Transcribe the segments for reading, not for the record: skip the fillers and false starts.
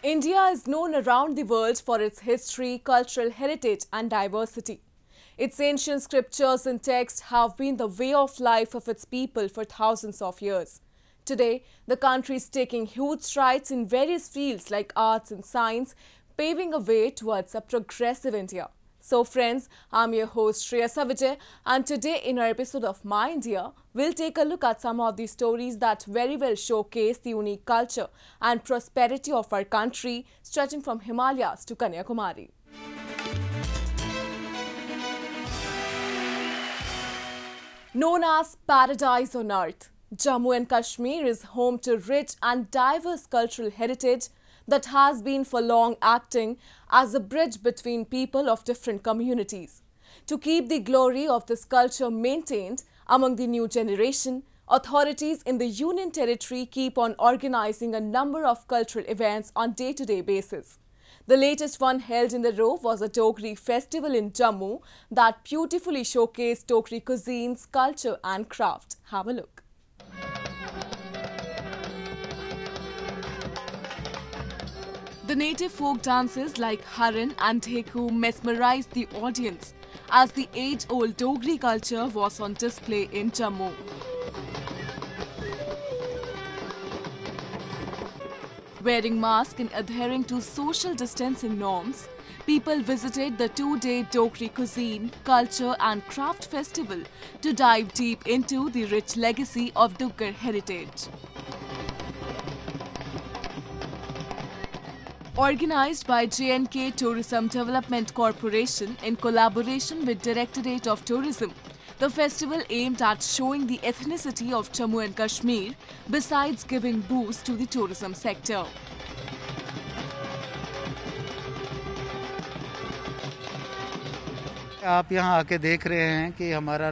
India is known around the world for its history, cultural heritage, and diversity. Its ancient scriptures and texts have been the way of life of its people for thousands of years. Today, the country is taking huge strides in various fields like arts and science, paving a way towards a progressive India. So friends, I'm your host Shreya Savijay, and today in our episode of My India, we'll take a look at some of the stories that very well showcase the unique culture and prosperity of our country, stretching from Himalayas to Kanyakumari. Known as Paradise on Earth, Jammu and Kashmir is home to rich and diverse cultural heritage that has been for long acting as a bridge between people of different communities. To keep the glory of this culture maintained among the new generation, authorities in the Union Territory keep on organizing a number of cultural events on day-to-day basis. The latest one held in the row was a Dogri festival in Jammu that beautifully showcased Dogri cuisines, culture and craft. Have a look. The native folk dances like Haran and Dheku mesmerized the audience as the age-old Dogri culture was on display in Jammu. Wearing masks and adhering to social distancing norms, people visited the two-day Dogri cuisine, culture and craft festival to dive deep into the rich legacy of Duggar heritage. Organized by J&K Tourism Development Corporation in collaboration with Directorate of Tourism, the festival aimed at showing the ethnicity of Jammu and Kashmir besides giving boost to the tourism sector. आप यहाँ आके देख रहे हैं कि हमारा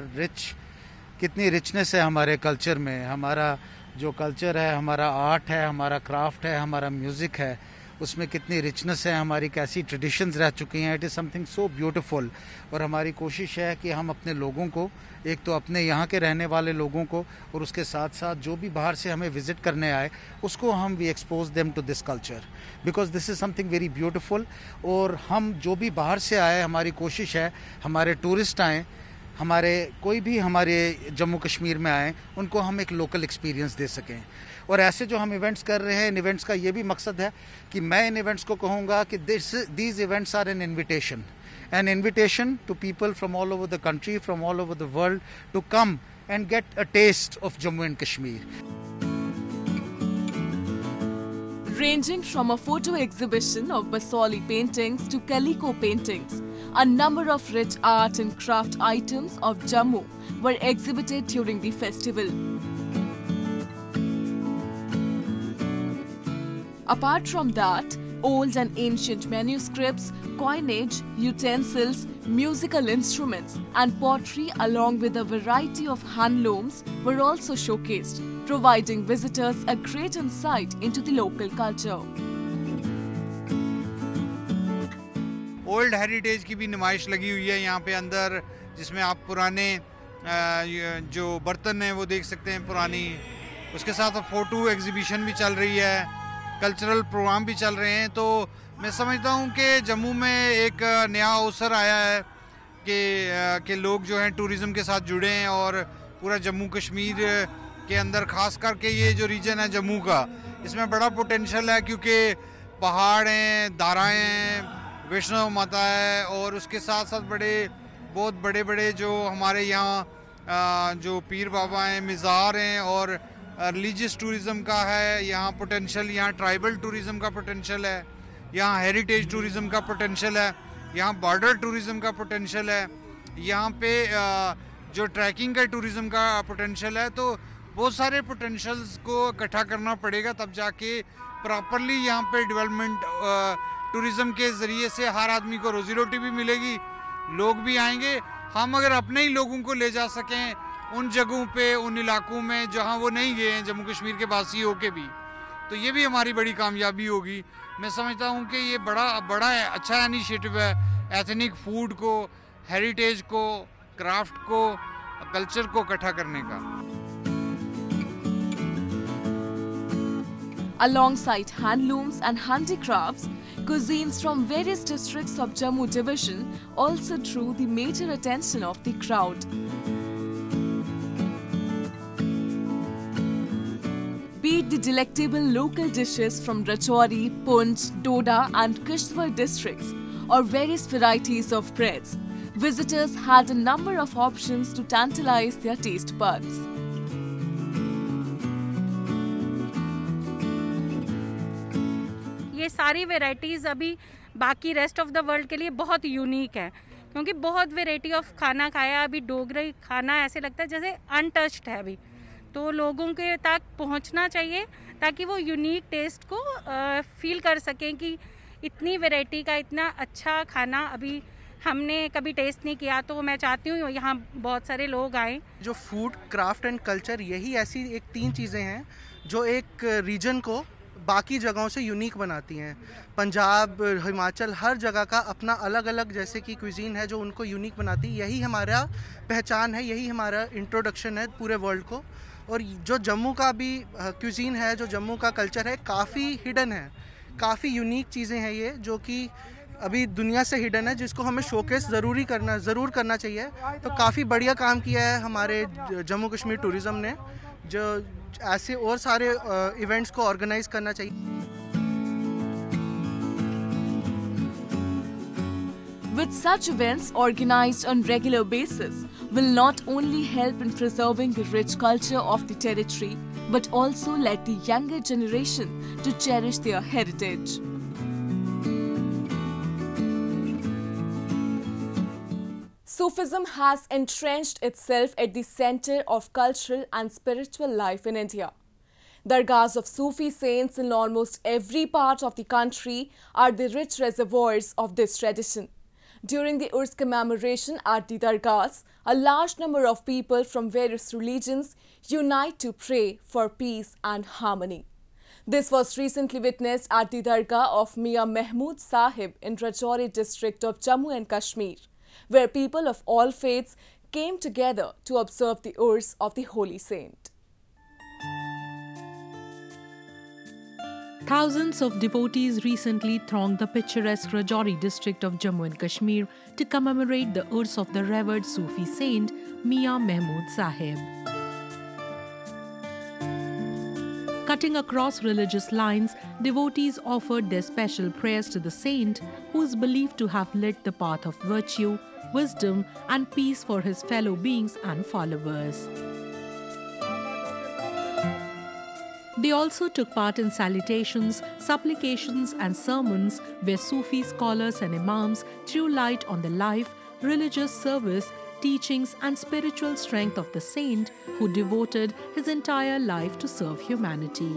कितनी richness है हमारे कल्चर में। हमारा जो कल्चर है, हमारा आर्ट है, हमारा क्राफ्ट है, हमारा म्यूज़िक है, उसमें कितनी रिचनेस है, हमारी कैसी ट्रेडिशंस रह चुकी हैं। It is something so beautiful. और हमारी कोशिश है कि हम अपने लोगों को, एक तो अपने यहाँ के रहने वाले लोगों को और उसके साथ साथ जो भी बाहर से हमें विज़िट करने आए, उसको हम we expose them to this culture because this is something very beautiful. और हम जो भी बाहर से आए, हमारी कोशिश है हमारे टूरिस्ट आएँ, कोई भी हमारे जम्मू कश्मीर में आए, उनको हम एक लोकल एक्सपीरियंस दे सकें। और ऐसे जो हम इवेंट्स कर रहे हैं, इन इवेंट्स का ये भी मकसद है कि मैं इन इवेंट्स को कहूँगा कि these events are an invitation to people from all over the country, from all over the world to come and get a taste of Jammu and Kashmir. Ranging from a photo exhibition of Basoli paintings to Calico paintings, a number of rich art and craft items of Jammu were exhibited during the festival. Apart from that, old and ancient manuscripts, coinage, utensils, musical instruments and pottery along with a variety of handlooms were also showcased, providing visitors a great insight into the local culture. Old heritage की भी नुमाइश लगी हुई है यहाँ पे अंदर, जिसमें आप पुराने जो बर्तन हैं वो देख सकते हैं पुरानी। उसके साथ फ़ोटो एग्जीबिशन भी चल रही है, कल्चरल प्रोग्राम भी चल रहे हैं। तो मैं समझता हूँ कि जम्मू में एक नया अवसर आया है कि लोग जो हैं टूरिज़म के साथ जुड़े हैं। और पूरा जम्मू कश्मीर के अंदर ख़ास करके ये जो रीजन है जम्मू का, इसमें बड़ा पोटेंशियल है क्योंकि पहाड़ हैं, दाराएँ हैं, वैष्णो माता है और उसके साथ साथ बहुत बड़े बड़े जो हमारे यहाँ जो पीर बाबा हैं, मज़ार हैं। और रिलीजियस टूरिज़म का है यहाँ पोटेंशियल, यहाँ ट्राइबल टूरिज़म का पोटेंशियल है, यहाँ हेरिटेज टूरिज़म का पोटेंशियल है, यहाँ बॉर्डर टूरिज़म का पोटेंशियल है, यहाँ पे जो ट्रैकिंग का टूरिज़म का पोटेंशियल है। तो बहुत सारे पोटेंशियल्स को इकट्ठा करना पड़ेगा, तब जाके प्रॉपरली यहाँ पे डेवलपमेंट टूरिज़म के ज़रिए से हर आदमी को रोज़ी रोटी भी मिलेगी, लोग भी आएंगे। हम अगर अपने ही लोगों को ले जा सकें उन जगहों पे, उन इलाकों में जहाँ वो नहीं गए हैं जम्मू कश्मीर के वासी होके भी, तो ये भी हमारी बड़ी कामयाबी होगी। मैं समझता हूँ कि ये बड़ा अच्छा इनिशिएटिव है एथनिक फूड को, हेरिटेज को, क्राफ्ट को, कल्चर को इकट्ठा करने का। Alongside handlooms and handicrafts, cuisines from various districts of Jammu division also drew the major attention of the crowd. Be it the delectable local dishes from Rajouri, Poonch, Doda and Kishtwar districts or various varieties of breads, visitors had a number of options to tantalize their taste buds. ये सारी varieties अभी बाकी rest of the world के लिए बहुत unique है, क्योंकि बहुत वेराइटी ऑफ खाना खाया। अभी डोगरी खाना ऐसे लगता है जैसे अनटच्ड है अभी, तो लोगों के तक पहुंचना चाहिए ताकि वो यूनिक टेस्ट को फील कर सकें कि इतनी वैरायटी का इतना अच्छा खाना अभी हमने कभी टेस्ट नहीं किया। तो मैं चाहती हूँ यहाँ बहुत सारे लोग आएँ। जो फूड, क्राफ्ट एंड कल्चर, यही ऐसी एक 3 चीज़ें हैं जो एक रीजन को बाकी जगहों से यूनिक बनाती हैं। पंजाब, हिमाचल, हर जगह का अपना अलग अलग जैसे कि क्विजीन है जो उनको यूनिक बनाती है। यही हमारा पहचान है, यही हमारा इंट्रोडक्शन है पूरे वर्ल्ड को। और जो जम्मू का भी क्विजीन है, जो जम्मू का कल्चर है, काफ़ी हिडन है, काफ़ी यूनिक चीज़ें हैं ये जो कि अभी दुनिया से हिडन है, जिसको हमें शोकेस ज़रूर करना चाहिए। तो काफ़ी बढ़िया काम किया है हमारे जम्मू कश्मीर टूरिज़्म ने, जो ऐसे और सारे इवेंट्स को ऑर्गेनाइज करना चाहिए। With such events organized on regular basis will not only help in preserving the rich culture of the territory, but also let the younger generation to cherish their heritage. Sufism has entrenched itself at the center of cultural and spiritual life in India. Dargahs of Sufi saints in almost every part of the country are the rich reservoirs of this tradition. During the Urs commemoration at the Dargahs, a large number of people from various religions unite to pray for peace and harmony. This was recently witnessed at the Dargah of Mia Mahmood Sahib in Rajouri district of Jammu and Kashmir, where people of all faiths came together to observe the Urs of the holy saint. Thousands of devotees recently thronged the picturesque Rajouri district of Jammu and Kashmir to commemorate the Urs of the revered Sufi saint Mia Mahmood Sahib. Cutting across religious lines, devotees offered their special prayers to the saint, who is believed to have lit the path of virtue, wisdom, and peace for his fellow beings and followers. They also took part in salutations, supplications, and sermons where Sufi scholars and imams threw light on the life, religious service, teachings, and spiritual strength of the saint who devoted his entire life to serve humanity.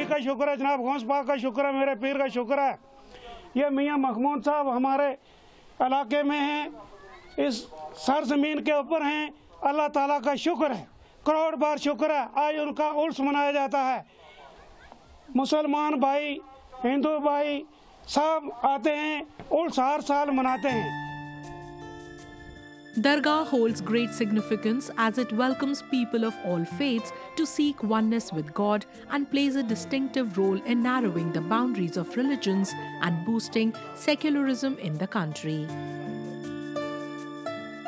का शुक्र है, जनाब गौस पाक का शुक्र है, मेरे पीर का शुक्र है। ये मियां महमूद साहब हमारे इलाके में हैं, इस सरजमीन के ऊपर हैं। अल्लाह ताला का शुक्र है, करोड़ बार शुक्र है। आज उनका उर्स मनाया जाता है। मुसलमान भाई, हिंदू भाई सब आते हैं, उर्स हर साल मनाते हैं। Dargah holds great significance as it welcomes people of all faiths to seek oneness with God and plays a distinctive role in narrowing the boundaries of religions and boosting secularism in the country.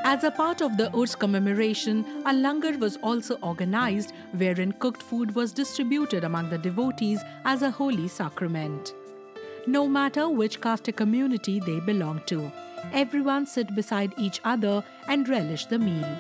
As a part of the Urs commemoration, a langar was also organized wherein cooked food was distributed among the devotees as a holy sacrament. No matter which caste or community they belong to, everyone sit beside each other and relish the meal.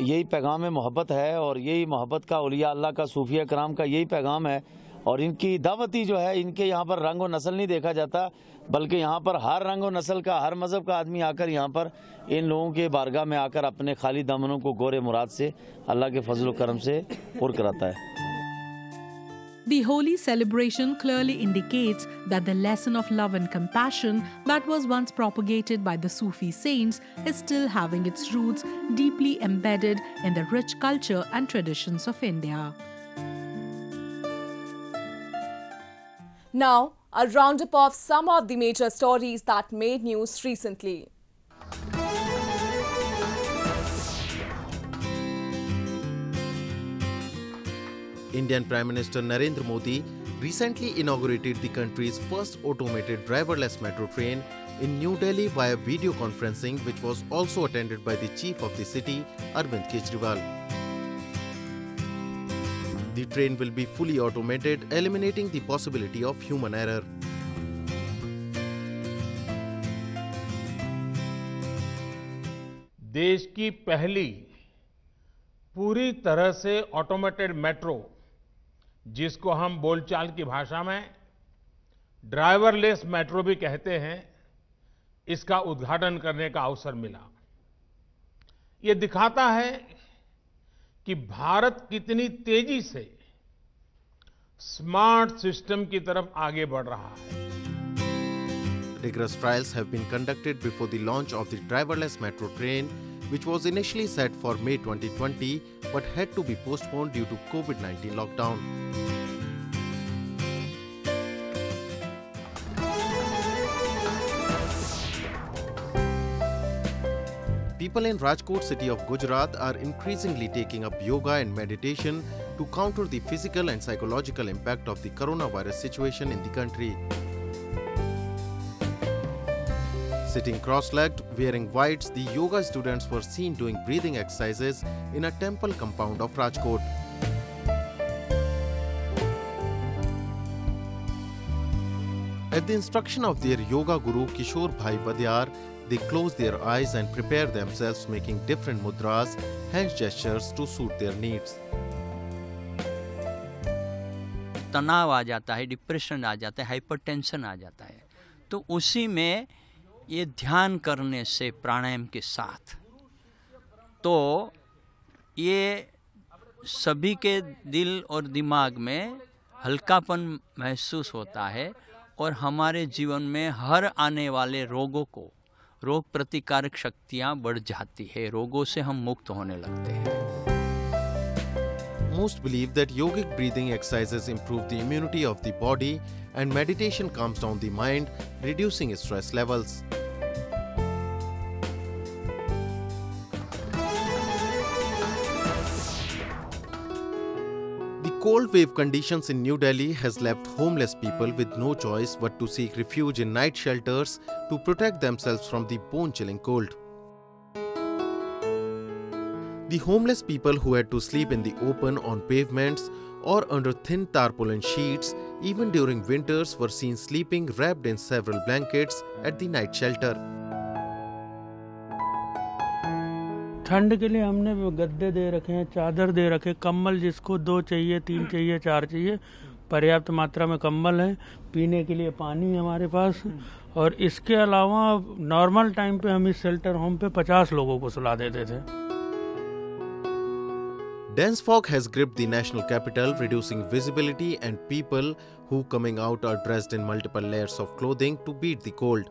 यही पैगाम मोहब्बत है और यही मोहब्बत का औलिया अल्लाह का सूफिया कराम का यही पैगाम है। और इनकी दावती जो है, इनके यहाँ पर रंग और नस्ल नहीं देखा जाता, बल्कि यहाँ पर हर रंग और नस्ल का, हर मज़हब का आदमी आकर यहाँ पर इन लोगों के बारगाह में आकर अपने खाली दामनों को गोरे मुराद से अल्लाह के फजल करम से पूरा कराता है। The holy celebration clearly indicates that the lesson of love and compassion that was once propagated by the Sufi saints is still having its roots deeply embedded in the rich culture and traditions of India. Now, a roundup of some of the major stories that made news recently. Indian Prime Minister Narendra Modi recently inaugurated the country's first automated driverless metro train in New Delhi via video conferencing, which was also attended by the chief of the city, Arvind Kejriwal. The train will be fully automated, eliminating the possibility of human error. देश की पहली पूरी तरह से automated metro, जिसको हम बोलचाल की भाषा में ड्राइवरलेस मेट्रो भी कहते हैं, इसका उद्घाटन करने का अवसर मिला। ये दिखाता है कि भारत कितनी तेजी से स्मार्ट सिस्टम की तरफ आगे बढ़ रहा है। Rigorous trials have been conducted before the launch of the driverless metro train, which was initially set for May 2020 but had to be postponed due to COVID-19 lockdown. People in Rajkot city of Gujarat are increasingly taking up yoga and meditation to counter the physical and psychological impact of the coronavirus situation in the country. Sitting cross-legged, wearing whites, the yoga students were seen doing breathing exercises in a temple compound of Rajkot. At the instruction of their yoga guru Kishore Bhai Vadyar, they close their eyes and prepare themselves, making different mudras, hand gestures to suit their needs. तनाव आ जाता है, depression आ जाता है, hypertension आ जाता है, तो उसी में ये ध्यान करने से प्राणायाम के साथ तो ये सभी के दिल और दिमाग में हल्कापन महसूस होता है और हमारे जीवन में हर आने वाले रोगों को रोग प्रतिकारक शक्तियाँ बढ़ जाती है, रोगों से हम मुक्त होने लगते हैं। Most believe that yogic breathing exercises improve the immunity of the body and meditation calms down the mind, reducing stress levels. The cold wave conditions in New Delhi has left homeless people with no choice but to seek refuge in night shelters to protect themselves from the bone-chilling cold. The homeless people who had to sleep in the open on pavements or under thin tarpaulin sheets, even during winters, were seen sleeping wrapped in several blankets at the night shelter. ठंड के लिए हमने गद्दे दे रखे हैं, चादर दे रखे, कंबल जिसको 2 चाहिए, 3 चाहिए, 4 चाहिए, पर्याप्त मात्रा में कंबल है, पीने के लिए पानी है हमारे पास। और इसके अलावा नॉर्मल टाइम पे हम इस शेल्टर होम पे 50 लोगों को सुला देते थे। Dense fog has gripped the national capital, reducing visibility, and people who coming out are dressed in multiple layers of clothing to beat the cold.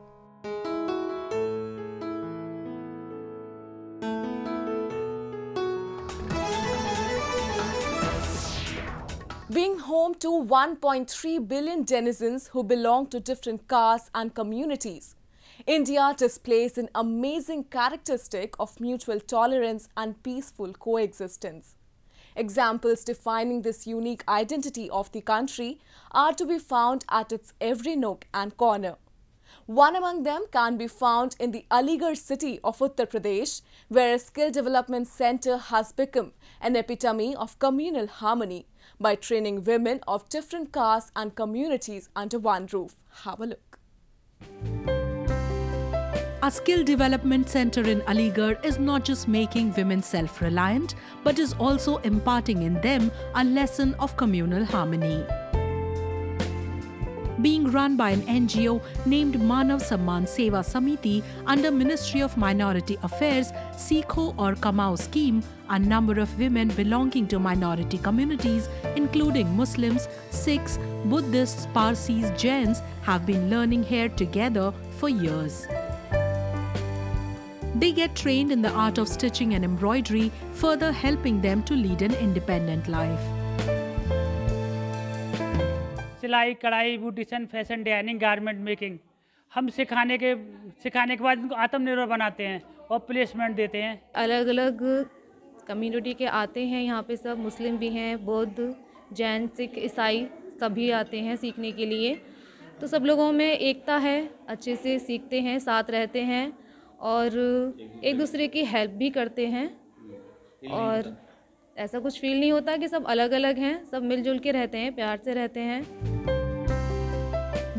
Being home to 1.3 billion denizens who belong to different castes and communities, India displays an amazing characteristic of mutual tolerance and peaceful coexistence. Examples defining this unique identity of the country are to be found at its every nook and corner. One among them can be found in the Aligarh city of Uttar Pradesh, where a skill development center has become an epitome of communal harmony by training women of different castes and communities under one roof. Have a look. A skill development center in Aligarh is not just making women self-reliant, but is also imparting in them a lesson of communal harmony. Being run by an NGO named Manav Samman Seva Samiti under Ministry of Minority Affairs Sikho or Kamao scheme, a number of women belonging to minority communities including Muslims, Sikhs, Buddhists, Parsis, Jains have been learning here together for years. They get trained in the art of stitching and embroidery, further helping them to lead an independent life. सिलाई, कढ़ाई, beautician, fashion designing, garment making हम सिखाने के बाद इनको आत्मनिर्भर बनाते हैं और प्लेसमेंट देते हैं। अलग अलग कम्युनिटी के आते हैं यहाँ पे, सब मुस्लिम भी हैं, बौद्ध, जैन, सिख, ईसाई सभी आते हैं सीखने के लिए। तो सब लोगों में एकता है, अच्छे से सीखते हैं, साथ रहते हैं और एक दूसरे की हेल्प भी करते हैं और ऐसा कुछ फील नहीं होता कि सब अलग अलग हैं, सब मिलजुल के रहते हैं, प्यार से रहते हैं।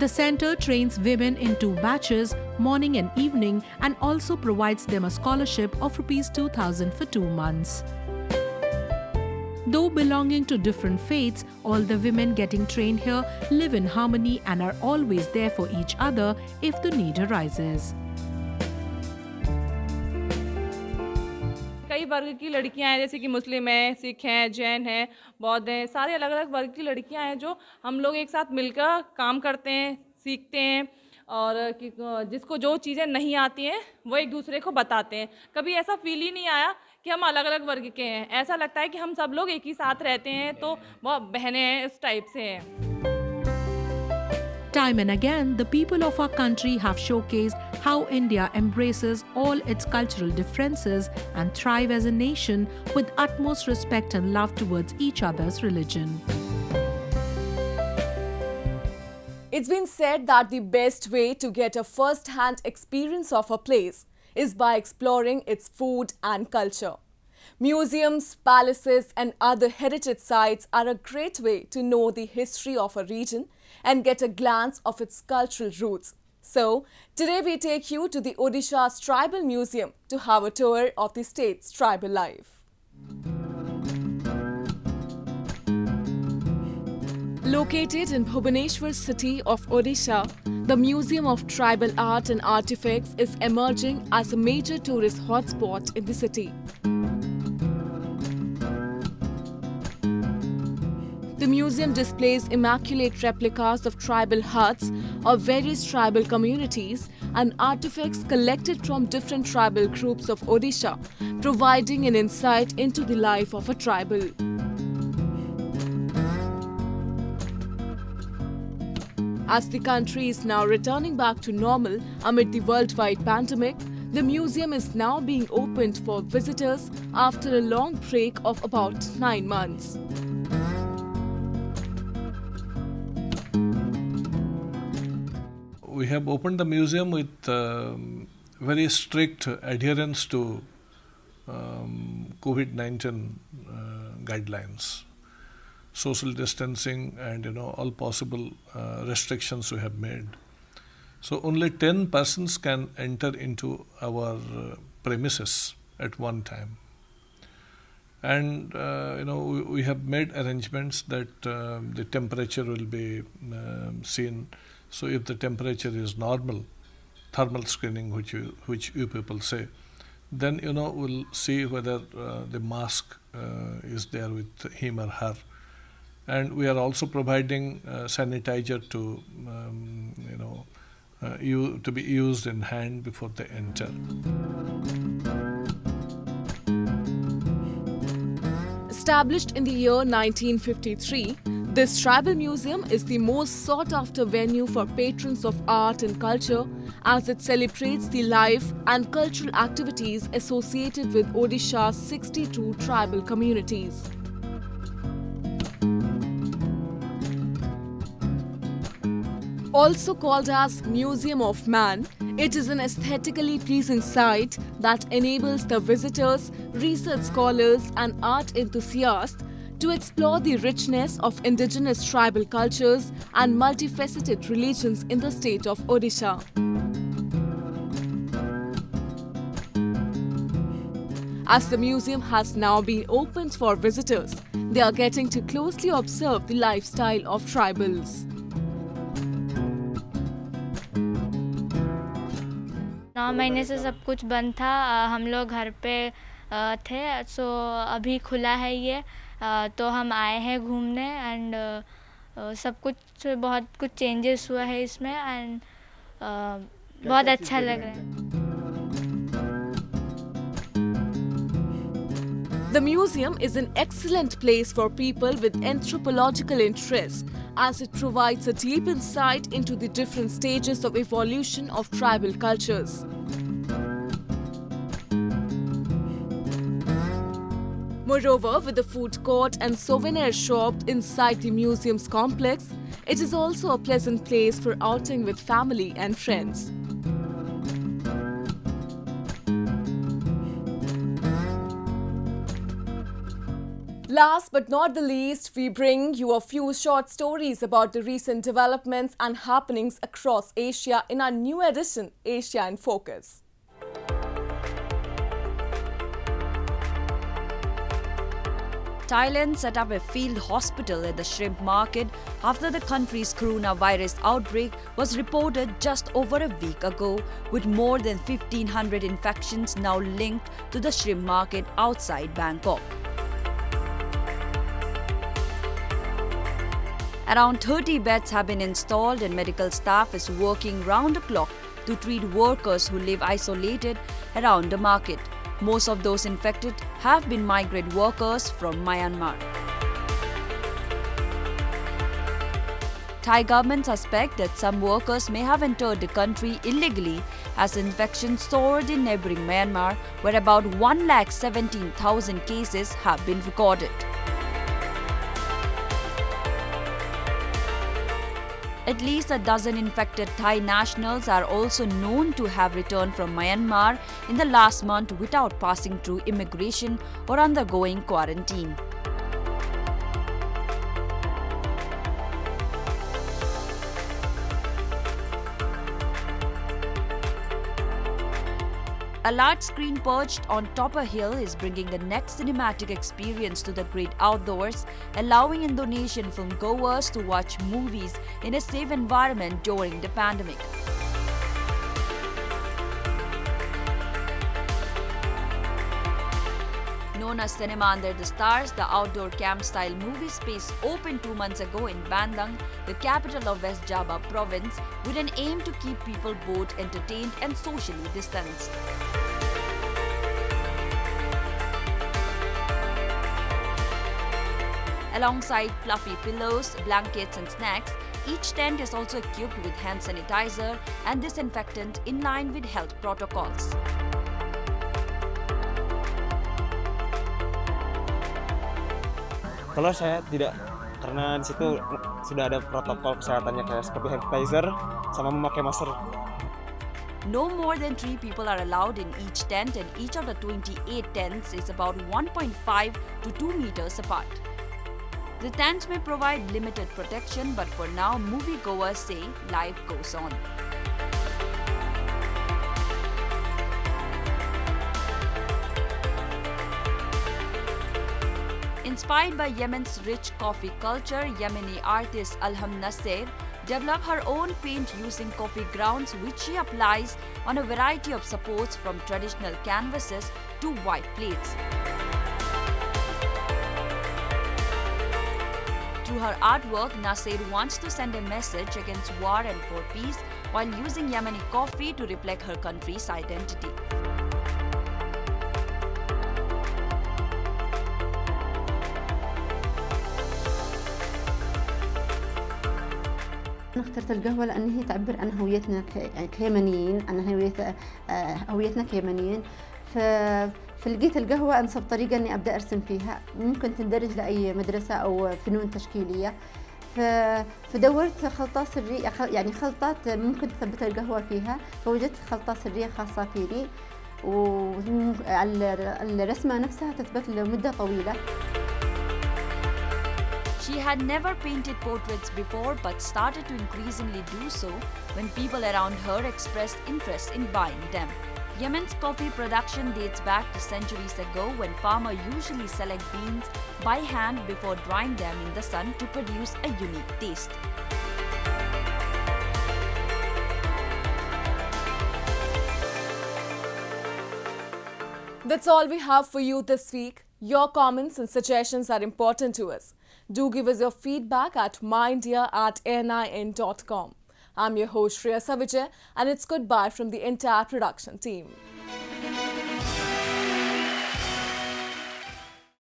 The center trains women in 2 batches, morning and evening, and also provides them a scholarship of ₹2,000 for 2 months. Though belonging to different faiths, all the women getting trained here live in harmony and are always there for each other if the need arises. कई वर्ग की लड़कियां हैं, जैसे कि मुस्लिम हैं, सिख हैं, जैन हैं, बौद्ध हैं, सारे अलग अलग वर्ग की लड़कियां हैं जो हम लोग एक साथ मिलकर काम करते हैं, सीखते हैं और जिसको जो चीज़ें नहीं आती हैं वो एक दूसरे को बताते हैं। कभी ऐसा फील ही नहीं आया कि हम अलग अलग वर्ग के हैं, ऐसा लगता है कि हम सब लोग एक ही साथ रहते हैं, तो वो बहनें हैं, इस टाइप से हैं। Time and again, the people of our country have showcased how India embraces all its cultural differences and thrive as a nation with utmost respect and love towards each other's religion. It's been said that the best way to get a first-hand experience of a place is by exploring its food and culture. Museums, palaces and other heritage sites are a great way to know the history of a region and get a glance of its cultural roots. So, today we take you to the Odisha's Tribal Museum to have a tour of the state's tribal life. Located in Bhubaneswar city of Odisha, the Museum of Tribal Art and Artifacts is emerging as a major tourist hotspot in the city. The museum displays immaculate replicas of tribal huts of various tribal communities and artifacts collected from different tribal groups of Odisha, providing an insight into the life of a tribal. As the country is now returning back to normal amid the worldwide pandemic, the museum is now being opened for visitors after a long break of about 9 months. We have opened the museum with very strict adherence to COVID-19 guidelines, social distancing, and all possible restrictions we have made. So only 10 persons can enter into our premises at one time, and we have made arrangements that the temperature will be seen. So if the temperature is normal, thermal screening, which you people say, then we'll see whether the mask is there with him or her, and we are also providing sanitizer to to be used in hand before they enter. Established in the year 1953, this tribal museum is the most sought-after venue for patrons of art and culture as it celebrates the life and cultural activities associated with Odisha's 62 tribal communities. Also called as Museum of Man, it is an aesthetically pleasing site that enables the visitors, research scholars and art enthusiasts to explore the richness of indigenous tribal cultures and multifaceted religions in the state of Odisha. As the museum has now been opened for visitors, they are getting to closely observe the lifestyle of tribals. 9 महीने से सब कुछ बंद था, हम लोग घर पे थे, सो अभी खुला है ये, तो हम आए हैं घूमने एंड सब कुछ बहुत कुछ चेंजेस हुआ है इसमें एंड बहुत अच्छा लग रहा है। The museum is an excellent place for people with anthropological interests as it provides a deep insight into the different stages of evolution of tribal cultures. Moreover, with the food court and souvenir shop inside the museum's complex, it is also a pleasant place for outing with family and friends. Last but not the least, we bring you a few short stories about the recent developments and happenings across Asia in our new edition, Asia in Focus. Thailand set up a field hospital at the shrimp market after the country's coronavirus outbreak was reported just over a week ago, with more than 1,500 infections now linked to the shrimp market outside Bangkok. Around 30 beds have been installed and medical staff is working round the clock to treat workers who live isolated around the market. Most of those infected have been migrant workers from Myanmar. Thai government suspects that some workers may have entered the country illegally as infections soared in neighboring Myanmar, where about 1,17,000 cases have been recorded. At least a dozen infected Thai nationals are also known to have returned from Myanmar in the last month without passing through immigration or undergoing quarantine. A large screen perched on top a hill is bringing the next cinematic experience to the great outdoors, allowing Indonesian filmgoers to watch movies in a safe environment during the pandemic. Known as Cinema Under the Stars, the outdoor camp-style movie space opened 2 months ago in Bandung, the capital of West Java province, with an aim to keep people both entertained and socially distanced. Alongside fluffy pillows, blankets and snacks, each tent is also equipped with hand sanitizer and disinfectant in line with health protocols. Kalau saya tidak, karena di situ sudah ada protokol kesehatannya kayak seperti hand sanitizer sama memakai masker. No more than 3 people are allowed in each tent, and each of the 28 tents is about 1.5 to 2 meters apart. The tents may provide limited protection, but for now, moviegoers say life goes on. Inspired by Yemen's rich coffee culture, Yemeni artist Alham Nasser developed her own paint using coffee grounds, which she applies on a variety of supports from traditional canvases to white plates. Through her artwork, Nasser wants to send a message against war and for peace while using Yemeni coffee to reflect her country's identity. أنا اخترت القهوة لأن هي تعبر عن هويتنا كيمنيين، عن هويتنا كيمنيين. فلقيت القهوة أنسب طريقة إني أبدأ أرسم فيها، ممكن تندرج لأي مدرسة أو فنون تشكيلية. فدورت خلطات سرية، يعني خلطات ممكن تثبت القهوة فيها، فوجدت خلطات سرية خاصة فيني، والرسمة نفسها تثبت لمدة طويلة. She had never painted portraits before but started to increasingly do so when people around her expressed interest in buying them. Yemen's coffee production dates back to centuries ago when farmers usually select beans by hand before drying them in the sun to produce a unique taste. That's all we have for you this week. Your comments and suggestions are important to us. Do give us your feedback at myindia@nin.com. I'm your host Shreya Savijay, and it's goodbye from the entire production team.